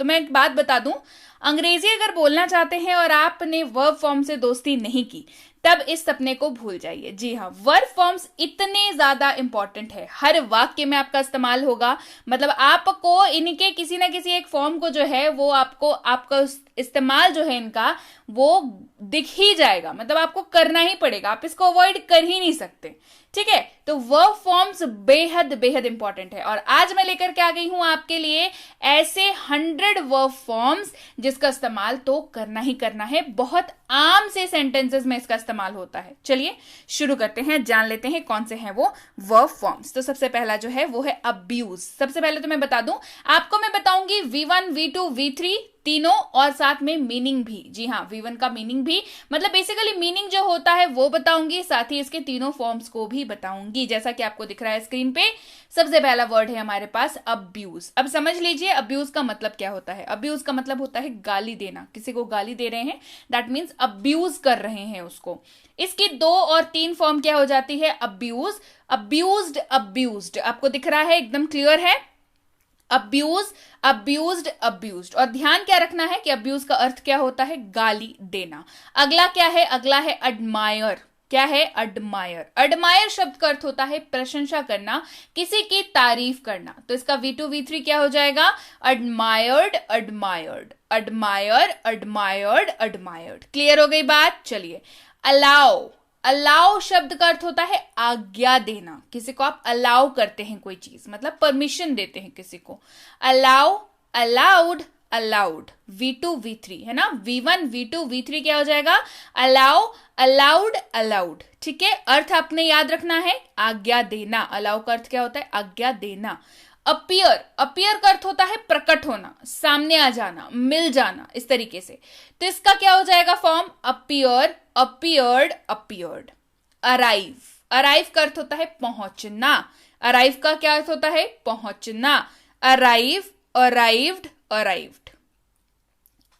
तो मैं एक बात बता दूं, अंग्रेजी अगर बोलना चाहते हैं और आपने वर्ब फॉर्म से दोस्ती नहीं की, तब इस सपने को भूल जाइए। जी हाँ, वर्ब फॉर्म्स इतने ज्यादा इंपॉर्टेंट है, हर वाक्य में आपका इस्तेमाल होगा। मतलब आपको इनके किसी ना किसी एक फॉर्म को जो है वो आपको आपका इस्तेमाल जो है इनका वो दिख ही जाएगा, मतलब आपको करना ही पड़ेगा, आप इसको अवॉइड कर ही नहीं सकते। ठीक है, तो वर्ब फॉर्म्स बेहद बेहद इंपॉर्टेंट है। और आज मैं लेकर के आ गई हूं आपके लिए ऐसे 100 वर्ब फॉर्म्स जिसका इस्तेमाल तो करना ही करना है, बहुत आम से सेंटेंसेस में इसका इस्तेमाल होता है। चलिए शुरू करते हैं, जान लेते हैं कौन से हैं वो वर्ब फॉर्म्स। तो सबसे पहला जो है वो है अब्यूज। सबसे पहले तो मैं बता दूं आपको, मैं बताऊंगी V1 V2 V3 तीनों और साथ में मीनिंग भी। जी हाँ, V1 का मीनिंग भी, मतलब बेसिकली मीनिंग जो होता है वो बताऊंगी, साथ ही इसके तीनों फॉर्म्स को भी बताऊंगी। जैसा कि आपको दिख रहा है स्क्रीन पे, सबसे पहला वर्ड है हमारे पास अब्यूज। अब समझ लीजिए अब्यूज का मतलब क्या होता है। अब्यूज का मतलब होता है गाली देना, किसी को गाली दे रहे हैं, दैट मीन्स अब्यूज कर रहे हैं उसको। इसकी 2 और 3 फॉर्म क्या हो जाती है, अब्यूज, अब्यूज्ड, अब्यूज्ड। आपको दिख रहा है, एकदम क्लियर है, अब्यूज, अब्यूज्ड, अब्यूज्ड। और ध्यान क्या रखना है कि अब्यूज का अर्थ क्या होता है, गाली देना। अगला क्या है, अगला है एडमायर। क्या है, एडमायर। एडमायर शब्द का अर्थ होता है प्रशंसा करना, किसी की तारीफ करना। तो इसका V2 V3 क्या हो जाएगा, admired, admired, admire, admired, admired. Clear हो गई बात। चलिए, अलाउ। अलाउ शब्द का अर्थ होता है आज्ञा देना, किसी को आप अलाउ करते हैं कोई चीज, मतलब परमिशन देते हैं किसी को। Allow, allowed, allowed. V2 V3 है ना, V1 V2 V3 क्या हो जाएगा, अलाउ, अलाउड, अलाउड। ठीक है, अर्थ आपने याद रखना है, आज्ञा देना। अलाउ का अर्थ क्या होता है, आज्ञा देना। अपीयर, अपीयर का अर्थ होता है प्रकट होना, सामने आ जाना, मिल जाना, इस तरीके से। तो इसका क्या हो जाएगा form, appear, appeared, appeared. Arrive, arrive का अर्थ होता है पहुंचना। अराइव का क्या अर्थ होता है, पहुंचना। Arrive, arrived, arrived.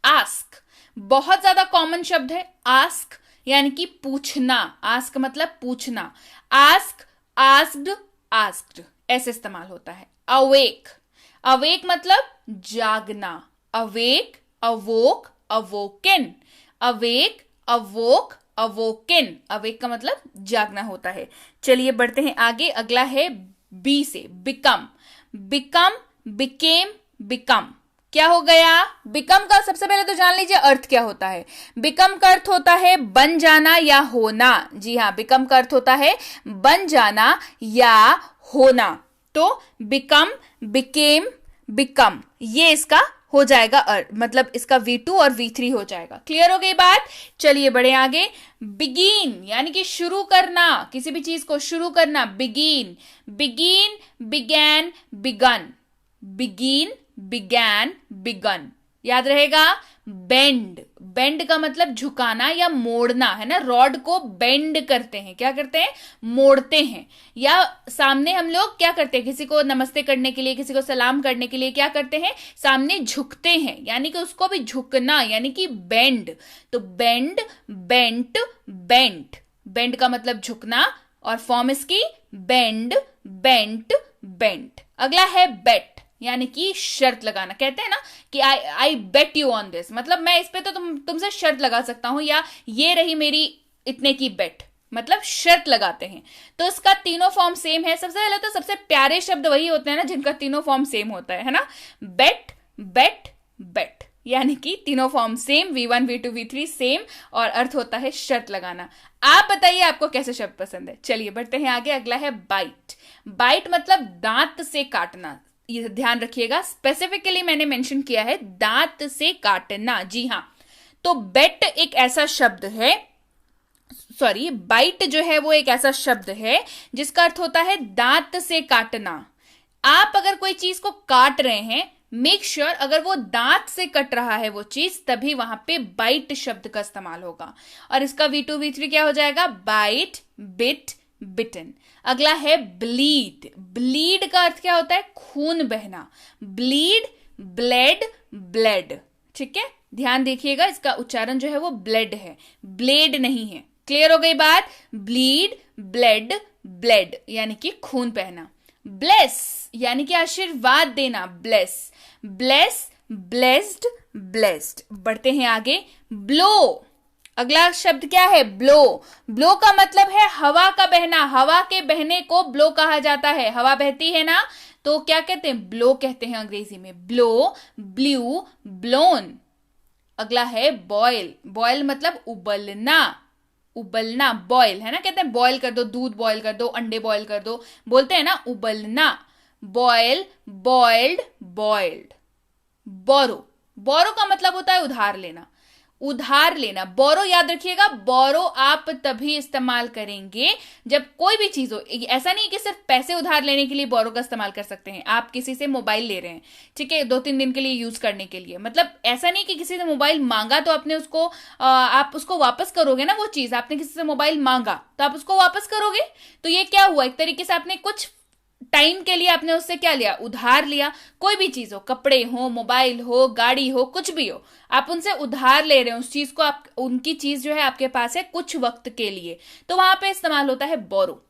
आस्क, बहुत ज्यादा कॉमन शब्द है आस्क, यानी कि पूछना। आस्क मतलब पूछना। आस्क, आस्क्ड, आस्क्ड, ऐसे इस्तेमाल होता है। अवेक, अवेक मतलब जागना। Awake, awoke, awoken. Awake, awoke, awoken. Awake का मतलब जागना होता है। चलिए बढ़ते हैं आगे, अगला है बी से, बिकम। Become, became, become. क्या हो गया, बिकम का सबसे पहले तो जान लीजिए अर्थ क्या होता है। बिकम का अर्थ होता है बन जाना या होना। जी हाँ, बिकम का अर्थ होता है बन जाना या होना। तो बिकम, बिकेम, बिकम, ये इसका हो जाएगा मतलब इसका V2 और V3 हो जाएगा। क्लियर हो गई बात। चलिए बढ़े आगे, बिगिन यानी कि शुरू करना, किसी भी चीज को शुरू करना। Begin, begin, began, begun. Begin, began, begun, याद रहेगा। बेंड, बेंड का मतलब झुकाना या मोड़ना है ना, रॉड को बेंड करते हैं, क्या करते हैं, मोड़ते हैं। या सामने हम लोग क्या करते हैं, किसी को नमस्ते करने के लिए, किसी को सलाम करने के लिए क्या करते हैं, सामने झुकते हैं, यानी कि उसको भी झुकना, यानी कि बेंड। तो बेंड, बेंट, बेंट। बेंड का मतलब झुकना और फॉर्म इसकी बेंड, बेंट, बेंट। अगला है बेट, यानी कि शर्त लगाना। कहते हैं ना कि आई बेट यू ऑन दिस, मतलब मैं इस पे तो तुमसे शर्त लगा सकता हूं, या ये रही मेरी इतने की बेट, मतलब शर्त लगाते हैं। तो इसका तीनों फॉर्म सेम है। सबसे पहले तो सबसे प्यारे शब्द वही होते हैं ना जिनका तीनों फॉर्म सेम होता है ना, बेट, बेट, बेट, यानी कि तीनों form same, V1 V2 V3 same, और अर्थ होता है शर्त लगाना। आप बताइए आपको कैसे शब्द पसंद है। चलिए बढ़ते हैं आगे, अगला है बाइट। बाइट मतलब दांत से काटना, ये ध्यान रखिएगा, स्पेसिफिकली मैंने मेंशन किया है दांत से काटना। जी हां, तो बेट एक ऐसा शब्द है, सॉरी बाइट जो है वो एक ऐसा शब्द है जिसका अर्थ होता है दांत से काटना। आप अगर कोई चीज को काट रहे हैं, मेक श्योर अगर वो दांत से कट रहा है वो चीज, तभी वहां पे बाइट शब्द का इस्तेमाल होगा। और इसका V2 V3 क्या हो जाएगा, बाइट, बिट, बिटन। अगला है ब्लीड। ब्लीड का अर्थ क्या होता है, खून बहना। Bleed, blade, blade. ठीक है, ध्यान देखिएगा, इसका उच्चारण जो है वो ब्लेड है, ब्लेड नहीं है। क्लियर हो गई बात। ब्लीड, ब्लेड, ब्लेड, यानी कि खून बहना। ब्लेस यानी कि आशीर्वाद देना। Bless, bless, blessed, blessed. बढ़ते हैं आगे, ब्लो। अगला शब्द क्या है? ब्लो। ब्लो का मतलब है हवा का बहना। हवा के बहने को ब्लो कहा जाता है। हवा बहती है ना, तो क्या कहते हैं? ब्लो कहते हैं अंग्रेजी में। Blow, blue, blown. अगला है बॉयल। बॉयल मतलब उबलना, उबलना, बॉयल है ना, कहते हैं बॉयल कर दो, दूध बॉयल कर दो, अंडे बॉयल कर दो, बोलते हैं ना उबलना। Boil, boiled, boiled. Borrow. Borrow का मतलब होता है उधार लेना, उधार लेना। बोरो याद रखिएगा, बोरो आप तभी इस्तेमाल करेंगे जब कोई भी चीज हो। ऐसा नहीं कि सिर्फ पैसे उधार लेने के लिए बोरो का इस्तेमाल कर सकते हैं। आप किसी से मोबाइल ले रहे हैं, ठीक है, 2-3 दिन के लिए यूज करने के लिए, मतलब ऐसा नहीं कि किसी से मोबाइल मांगा तो आपने उसको आप उसको वापस करोगे ना। वो चीज आपने किसी से मोबाइल मांगा तो आप उसको वापस करोगे, तो ये क्या हुआ? एक तरीके से आपने कुछ टाइम के लिए आपने उससे क्या लिया? उधार लिया। कोई भी चीज हो, कपड़े हो, मोबाइल हो, गाड़ी हो, कुछ भी हो, आप उनसे उधार ले रहे हो उस चीज को। आप उनकी चीज जो है आपके पास है कुछ वक्त के लिए, तो वहां पे इस्तेमाल होता है बोरो।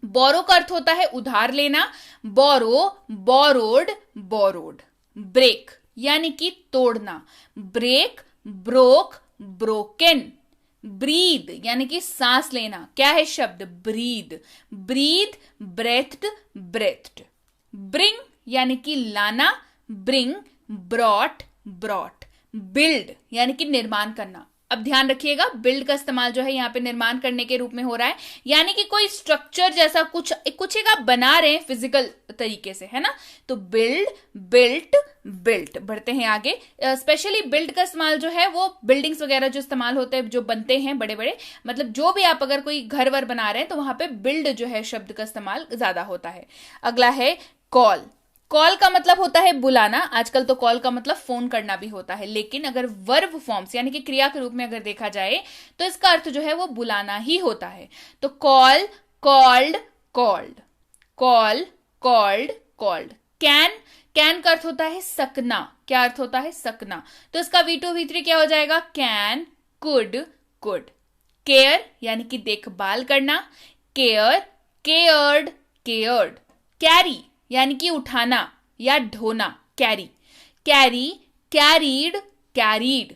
बोरो का अर्थ होता है उधार लेना। बोरो, बोरोड, बोरोड। ब्रेक यानी कि तोड़ना। Break, broke, broken. ब्रीद यानी कि सांस लेना। क्या है शब्द? ब्रीद। ब्रीद, ब्रेथ्ड, ब्रेथ्ड। ब्रिंग यानी कि लाना। Bring, brought, brought. बिल्ड यानी कि निर्माण करना। अब ध्यान रखिएगा, बिल्ड का इस्तेमाल जो है यहाँ पे निर्माण करने के रूप में हो रहा है, यानी कि कोई स्ट्रक्चर जैसा कुछ एक आप बना रहे हैं फिजिकल तरीके से, है ना। तो बिल्ड, बिल्ट, बिल्ट। बढ़ते हैं आगे। स्पेशली बिल्ड का इस्तेमाल जो है वो बिल्डिंग्स वगैरह जो इस्तेमाल होते हैं, जो बनते हैं बड़े बड़े, मतलब जो भी आप अगर कोई घर वर बना रहे हैं तो वहां पे बिल्ड जो है शब्द का इस्तेमाल ज्यादा होता है। अगला है कॉल। कॉल का मतलब होता है बुलाना। आजकल तो कॉल का मतलब फोन करना भी होता है, लेकिन अगर वर्ब फॉर्म्स यानी कि क्रिया के रूप में अगर देखा जाए तो इसका अर्थ जो है वो बुलाना ही होता है। तो call, called, called. Call, called, called. Can, can का अर्थ होता है सकना। क्या अर्थ होता है? सकना। तो इसका V2 V3 क्या हो जाएगा? Can, could, could. केयर यानी कि देखभाल करना। Care, cared, cared. कैरी यानी कि उठाना या ढोना। Carry, carry, carried, carried.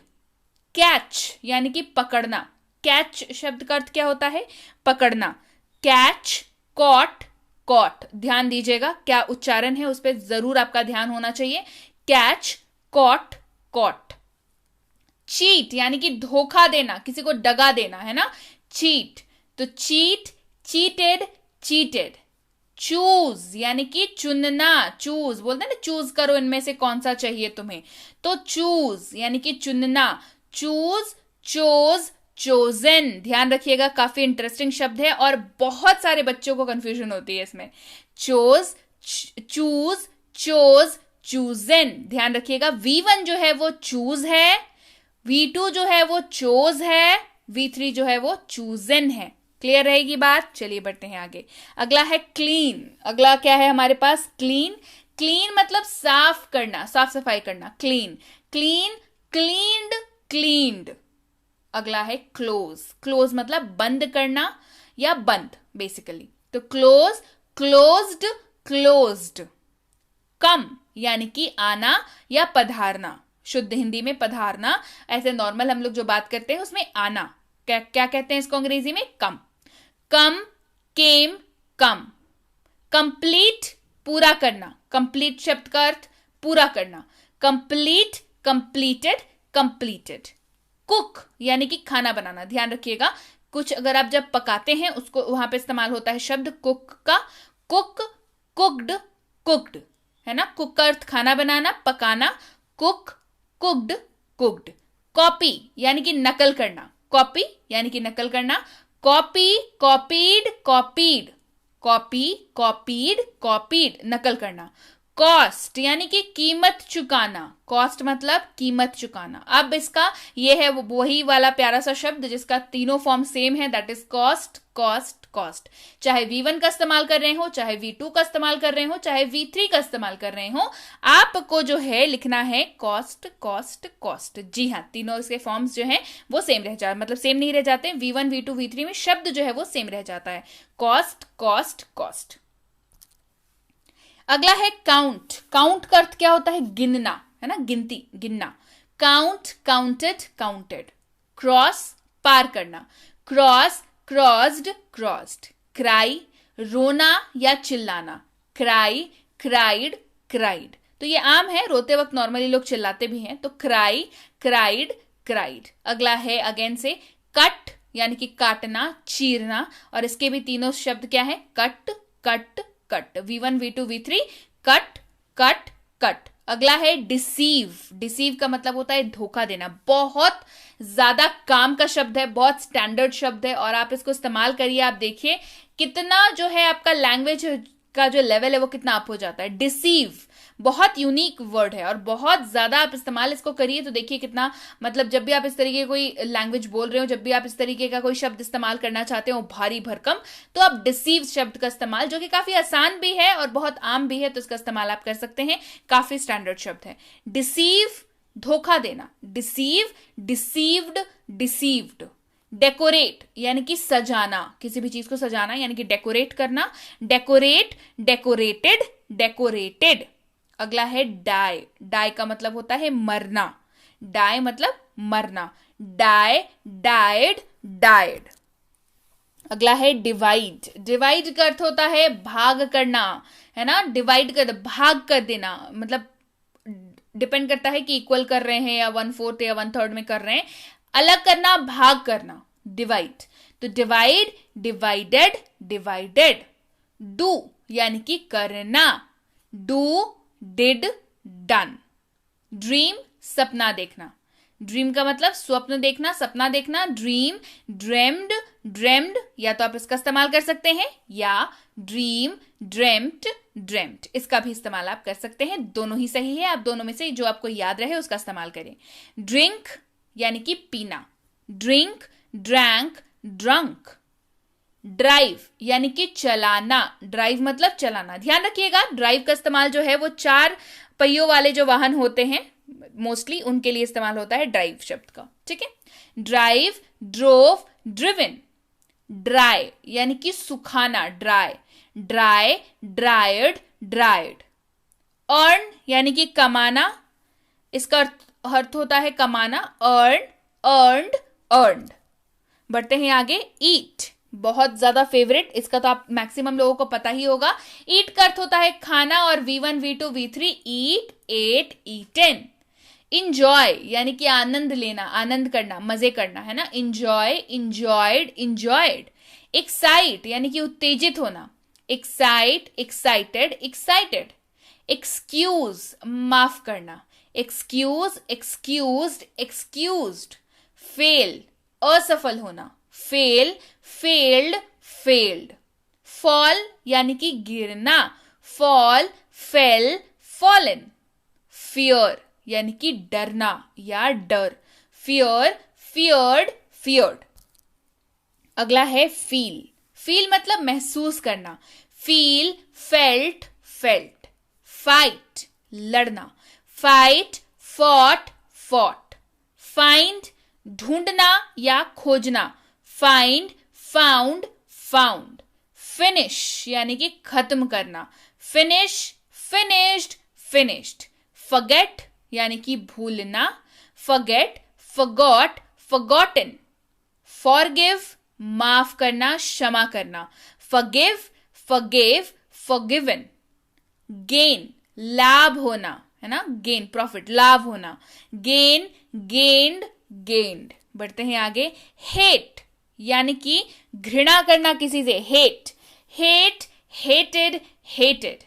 Catch यानी कि पकड़ना। कैच शब्द का अर्थ क्या होता है? पकड़ना। Catch, caught, caught. ध्यान दीजिएगा क्या उच्चारण है उस पर जरूर आपका ध्यान होना चाहिए। Catch, caught, cot. चीट यानी कि धोखा देना, किसी को दगा देना, है ना। चीट, तो चीट, चीटेड, चीटेड। चूज यानी कि चुनना। चूज बोलते हैं ना, चूज करो इनमें से कौन सा चाहिए तुम्हें, तो चूज यानी कि चुनना। Choose, chose, chosen. ध्यान रखिएगा, काफी इंटरेस्टिंग शब्द है और बहुत सारे बच्चों को कंफ्यूजन होती है इसमें। Chose, choose, chose, chosen. ध्यान रखिएगा, V1 जो है वो चूज है, V2 जो है वो चोज है, V3 जो है वो चूजन है। क्लियर रहेगी बात? चलिए बढ़ते हैं आगे। अगला है क्लीन। अगला क्या है हमारे पास? क्लीन। क्लीन मतलब साफ करना, साफ सफाई करना। Clean, clean, cleaned, cleaned. अगला है क्लोज। क्लोज मतलब बंद करना या बंद बेसिकली। तो क्लोज, क्लोज्ड, क्लोज्ड। कम यानी कि आना या पधारना। शुद्ध हिंदी में पधारना, ऐसे नॉर्मल हम लोग जो बात करते हैं उसमें आना। क्या क्या कहते हैं इसको अंग्रेजी में? कम। कम, केम, कम। कंप्लीट, पूरा करना। कंप्लीट शब्द का अर्थ पूरा करना। Complete, completed, completed. कुक यानी कि खाना बनाना। ध्यान रखिएगा, कुछ अगर आप जब पकाते हैं उसको वहां पे इस्तेमाल होता है शब्द कुक का। कुक, कुक्ड, कुक्ड, है ना। कुक का अर्थ खाना बनाना, पकाना। Cook, cooked, cooked. कॉपी यानी कि नकल करना। कॉपी यानी कि नकल करना। Copy, copied, copied. Copy, copied, copied, नकल करना। कॉस्ट यानी कि कीमत चुकाना। कॉस्ट मतलब कीमत चुकाना। अब इसका ये है वही वाला प्यारा सा शब्द जिसका तीनों फॉर्म सेम है, that is cost, cost, cost. चाहे V1 का इस्तेमाल कर रहे हो, चाहे V2 का इस्तेमाल कर रहे हो, चाहे V3 का इस्तेमाल कर रहे हो, आपको जो है लिखना है कॉस्ट, कॉस्ट, कॉस्ट। जी हाँ, तीनों इसके फॉर्म्स जो हैं वो सेम रह जाते, मतलब सेम नहीं रह जाते। V1, V2, V3 में शब्द जो है वो सेम रह जाता है। Cost, cost, cost. अगला है काउंट। काउंट का अर्थ क्या होता है? गिनना, है ना, गिनती, गिनना। Count, counted, counted. क्रॉस, पार करना। Cross, crossed, crossed. क्राई, रोना या चिल्लाना। Cry, cried, cried. तो ये आम है, रोते वक्त नॉर्मली लोग चिल्लाते भी हैं, तो क्राई, क्राइड, क्राइड। अगला है अगेन से कट, यानी कि काटना, चीरना, और इसके भी तीनों शब्द क्या है, cut, cut, cut. V1, V2, V3, cut, cut, cut. अगला है डिसीव। डिसीव का मतलब होता है धोखा देना। बहुत ज्यादा काम का शब्द है, बहुत स्टैंडर्ड शब्द है, और आप इसको इस्तेमाल करिए, आप देखिए कितना जो है आपका लैंग्वेज का जो लेवल है वो कितना अप हो जाता है। डिसीव बहुत यूनिक वर्ड है और बहुत ज्यादा आप इस्तेमाल इसको करिए, तो देखिए कितना, मतलब जब भी आप इस तरीके कोई लैंग्वेज बोल रहे हो, जब भी आप इस तरीके का कोई शब्द इस्तेमाल करना चाहते हो भारी भरकम, तो आप डिसीव शब्द का इस्तेमाल, जो कि काफी आसान भी है और बहुत आम भी है, तो इसका इस्तेमाल आप कर सकते हैं। काफी स्टैंडर्ड शब्द है डिसीव, धोखा देना। Deceive, deceived, deceived. डेकोरेट यानी कि सजाना, किसी भी चीज को सजाना यानी कि डेकोरेट करना। Decorate, decorated, decorated. अगला है डाई। डाई का मतलब होता है मरना। डाई मतलब मरना। Die, died, died. अगला है डिवाइड। डिवाइड का अर्थ होता है भाग करना, है ना, डिवाइड कर, भाग कर देना, मतलब डिपेंड करता है कि इक्वल कर रहे हैं या 1/4 या 1/3 में कर रहे हैं। अलग करना, भाग करना, डिवाइड। तो डिवाइड, डिवाइडेड, डिवाइडेड। डू यानी कि करना। Do, did, done. ड्रीम, सपना देखना। ड्रीम का मतलब स्वप्न देखना, सपना देखना। ड्रीम, ड्रेम्ड, ड्रेम्ड, या तो आप इसका इस्तेमाल कर सकते हैं, या ड्रीम, ड्रेम्ट, ड्रेम्ट, इसका भी इस्तेमाल आप कर सकते हैं। दोनों ही सही है, आप दोनों में से जो आपको याद रहे उसका इस्तेमाल करें। ड्रिंक यानी कि पीना। Drink, drank, drunk. ड्राइव यानी कि चलाना। ड्राइव मतलब चलाना। ध्यान रखिएगा, ड्राइव का इस्तेमाल जो है वो 4 पहियों वाले जो वाहन होते हैं मोस्टली उनके लिए इस्तेमाल होता है ड्राइव शब्द का, ठीक है। Drive, drove, driven. ड्राई यानी कि सुखाना, dry. Dry, dried, dried. Earn यानी कि कमाना, इसका अर्थ होता है कमाना। Earn, earned, earned. बढ़ते हैं आगे। ईट, बहुत ज्यादा फेवरेट, इसका तो आप मैक्सिमम लोगों को पता ही होगा। ईट का अर्थ होता है खाना, और V1, V2, V3 ईट, एट, ईटन। इंजॉय यानी कि आनंद लेना, आनंद करना, मजे करना, है ना। Enjoy, enjoyed, enjoyed. एक्साइट यानी कि उत्तेजित होना। Excite, excited, excited. एक्सक्यूज, माफ करना। Excuse, excused, excused. फेल, असफल होना। Fail, failed, failed. फॉल यानी कि गिरना। Fall, fail, fallen. फियर यानी कि डरना या डर। Fear, feared, feared. अगला है फील। फील मतलब महसूस करना। Feel, felt, felt. फाइट, लड़ना। Fight, fought, fought. फाइंड, ढूंढना या खोजना। Find, found, found. फिनिश यानी कि खत्म करना। Finish, finished, finished. फॉरगेट यानी कि भूलना। Forget, forgot, forgotten. फॉरगिव, माफ करना, क्षमा करना। Forgive, forgive, forgiven. गेन, लाभ होना, है ना, गेन, प्रॉफिट, लाभ होना। Gain, gained, gained. बढ़ते हैं आगे। हेट यानी कि घृणा करना किसी से। Hate, hate, hated, hated.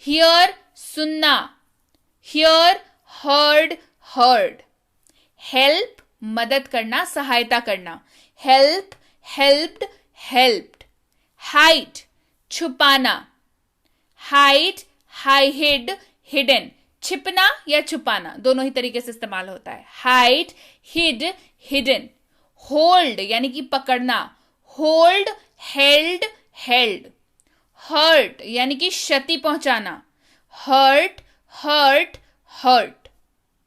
Hear, सुनना। Hear, heard, heard. हेल्प, मदद करना, सहायता करना। Help, helped, helped. हाइड, छुपाना। Hide, hide, hidden. छिपना या छुपाना, दोनों ही तरीके से इस्तेमाल होता है। Hide, hide, hidden. होल्ड यानी कि पकड़ना। Hold, held, held. हर्ट यानी कि क्षति पहुंचाना। Hurt, hurt, hurt.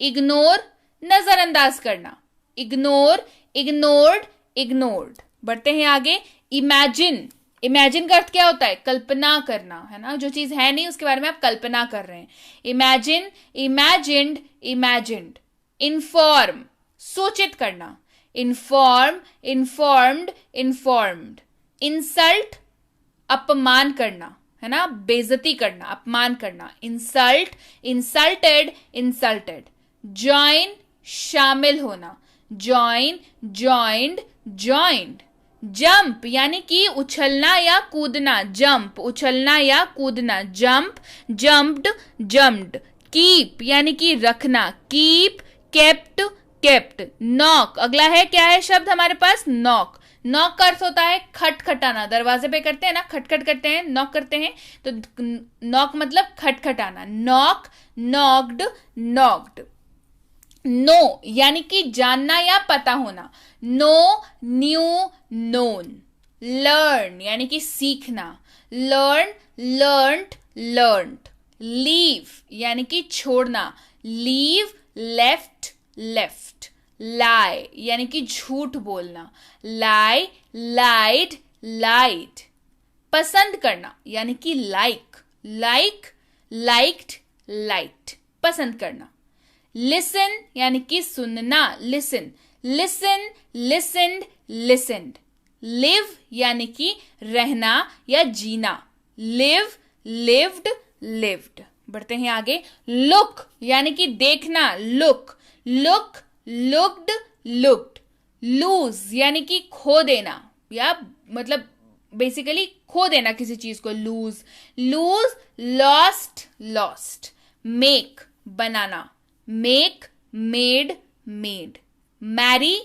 इग्नोर, नजरअंदाज करना। Ignore, ignored, ignored. बढ़ते हैं आगे। इमेजिन इमेजिन का अर्थ क्या होता है? कल्पना करना, है ना, जो चीज है नहीं उसके बारे में आप कल्पना कर रहे हैं. Imagine, imagined, imagined. इन्फॉर्म, सूचित करना. Inform, informed, informed. इंसल्ट, अपमान करना, है ना, बेइज्जती करना, अपमान करना. Insult, insulted, insulted. ज्वाइन, शामिल होना. Join, joined, joined. जंप यानी कि उछलना या कूदना. जंप, उछलना या कूदना. Jump, jumped, jumped. कीप यानी कि रखना. Keep, kept, kept. नॉक, अगला है, क्या है शब्द हमारे पास? नॉक. नॉक का अर्थ होता है खटखटाना. दरवाजे पे करते हैं ना, खटखट करते हैं, नॉक करते हैं, तो नॉक मतलब खटखटाना. Knock, knocked, knocked. नो यानी कि जानना या पता होना. No, new, known. लर्न यानी कि सीखना. Learn, learned, learned. लीव यानी कि छोड़ना. Leave, left, left. लाई यानी कि झूठ बोलना. लाई, लाइड, लाइड. पसंद करना यानी कि लाइक. Like, liked, liked. पसंद करना. लिसन यानी कि सुनना. Listen, listen, listened, listened. Live यानी कि रहना या जीना. Live, lived, lived. बढ़ते हैं आगे. लुक यानी कि देखना. Look, look, looked, looked. Lose यानी कि खो देना या मतलब बेसिकली खो देना किसी चीज को. Lose, lose, lost, lost. Make, बनाना. Make, made, made. मैरी,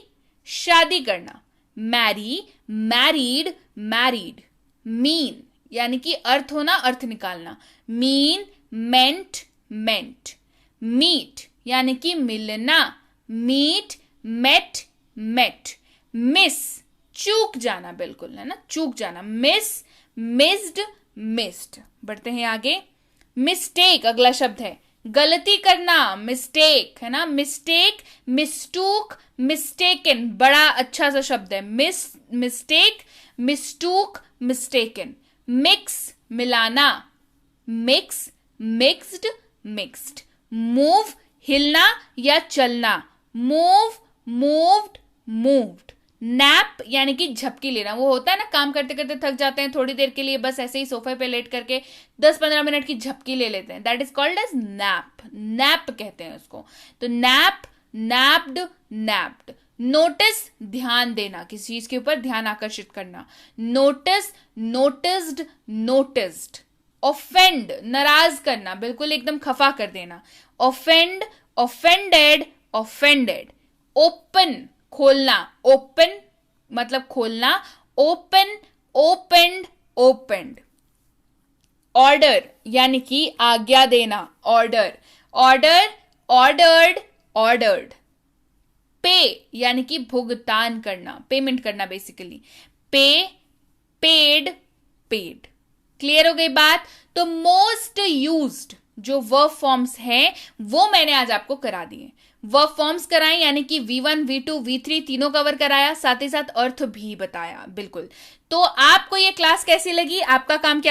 शादी करना. Mary, married, married. मीन यानी कि अर्थ होना, अर्थ निकालना. मीन, मेंट, मेंट. मीट यानी कि मिलना. Meet, met, met. मिस, चूक जाना, बिल्कुल, है ना, चूक जाना. Miss, missed, missed. बढ़ते हैं आगे. मिस्टेक अगला शब्द है. गलती करना. मिस्टेक, है ना. Mistake, mistook, mistaken. बड़ा अच्छा सा शब्द है. Mistake, mistook, mistaken. मिक्स, मिलाना. Mix, mixed, mixed. मूव, हिलना या चलना. Move, moved, moved. नैप यानी कि झपकी लेना. वो होता है ना, काम करते करते थक जाते हैं, थोड़ी देर के लिए बस ऐसे ही सोफे पे लेट करके 10-15 मिनट की झपकी ले लेते हैं. That is called as nap. Nap कहते हैं उसको. तो नैप, नैप्ड, नैप्ड. नोटिस, ध्यान देना, किसी चीज के ऊपर ध्यान आकर्षित करना. Notice, noticed, noticed. ऑफेंड, नाराज करना, बिल्कुल एकदम खफा कर देना. Offend, offended, offended. ओपन, खोलना. ओपन मतलब खोलना. Open, opened, opened. ऑर्डर यानी कि आज्ञा देना. Order, order, ordered, ordered. पे यानी कि भुगतान करना, पेमेंट करना बेसिकली. पे, पेड, पेड. क्लियर हो गई बात? तो मोस्ट यूज्ड जो वर्ब फॉर्म्स हैं वो मैंने आज आपको करा दिए. वर्ब फॉर्म्स कराए यानी कि V1, V2, V3 तीनों कवर कराया, साथ ही साथ अर्थ भी बताया. बिल्कुल. तो आपको ये क्लास कैसी लगी? आपका काम क्या